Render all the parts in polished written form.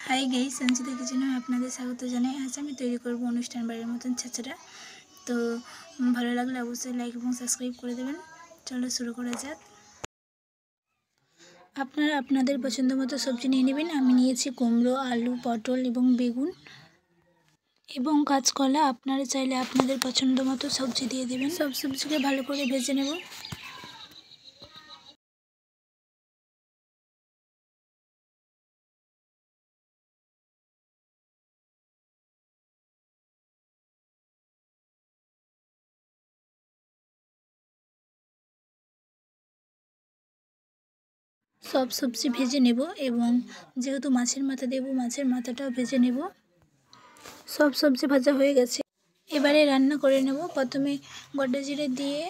Hi guys, Sanchita কিচেনে আপনাদের স্বাগত জানাই। আজ আমি তৈরি করব অনুষ্ঠান বাড়ির মতন ছেঁচড়া। তো ভালো লাগলে অবশ্যই লাইক এবং সাবস্ক্রাইব করে দেবেন। চলো শুরু করা যাক। আপনারা আপনাদের পছন্দ মতো সবজি নিয়ে নেবেন। আমি নিয়েছি কুমড়ো, আলু, পটল এবং বেগুন এবং কাঁচকলা। আপনারা চাইলে আপনাদের পছন্দ মতো সবজি দিয়ে দেবেন। সব সবজিকে ভালো করে ভেজে নেব। সব সবজি ভেজে নেব এবং যেহেতু মাছের মাথা দেব, মাছের মাথাটাও ভেজে নেব। সব সবজি ভাজা হয়ে গেছে, এবারে রান্না করে নেব। প্রথমে গোটা জিরে দিয়ে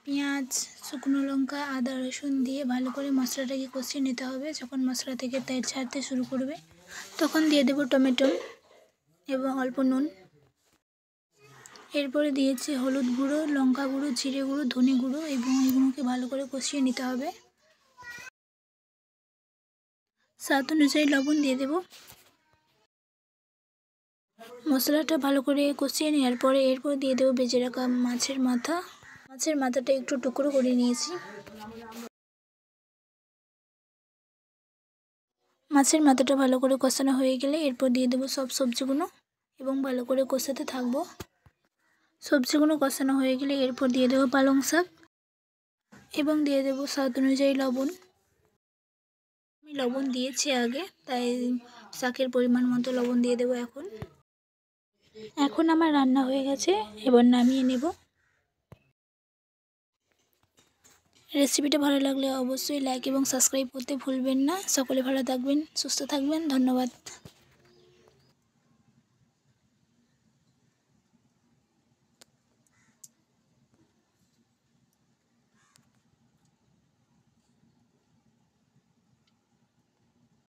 পেঁয়াজ, শুকনো লঙ্কা, আদা, রসুন দিয়ে ভালো করে মশলাটাকে কষিয়ে নিতে হবে। যখন মশলা থেকে তেল ছাড়তে শুরু করবে তখন দিয়ে দেব টমেটো এবং অল্প নুন। এরপরে দিয়েছি হলুদ গুঁড়ো, লঙ্কা গুঁড়ো, জিরে গুঁড়ো, ধনে গুঁড়ো এবং এগুলোকে ভালো করে কষিয়ে নিতে হবে। স্বাদ অনুযায়ী লবণ দিয়ে দেব। মশলাটা ভালো করে কষিয়ে নেওয়ার পরে এরপর দিয়ে দেবো ভেজে রাখা মাছের মাথা। মাছের মাথাটা একটু টুকরো করে নিয়েছি। মাছের মাথাটা ভালো করে কষানো হয়ে গেলে এরপর দিয়ে দেবো সব সবজিগুলো এবং ভালো করে কষাতে থাকবো। সবজিগুলো কষানো হয়ে গেলে এরপর দিয়ে দেবো পালং শাক এবং দিয়ে দেবো স্বাদ অনুযায়ী লবণ। আমি লবণ দিয়েছি আগে, তাই শাকের পরিমাণ মতো লবণ দিয়ে দেবো। এখন আমার রান্না হয়ে গেছে, এবার নামিয়ে নেব। রেসিপিটা ভালো লাগলে অবশ্যই লাইক এবং সাবস্ক্রাইব করতে ভুলবেন না। সকলে ভালো থাকবেন, সুস্থ থাকবেন। ধন্যবাদ।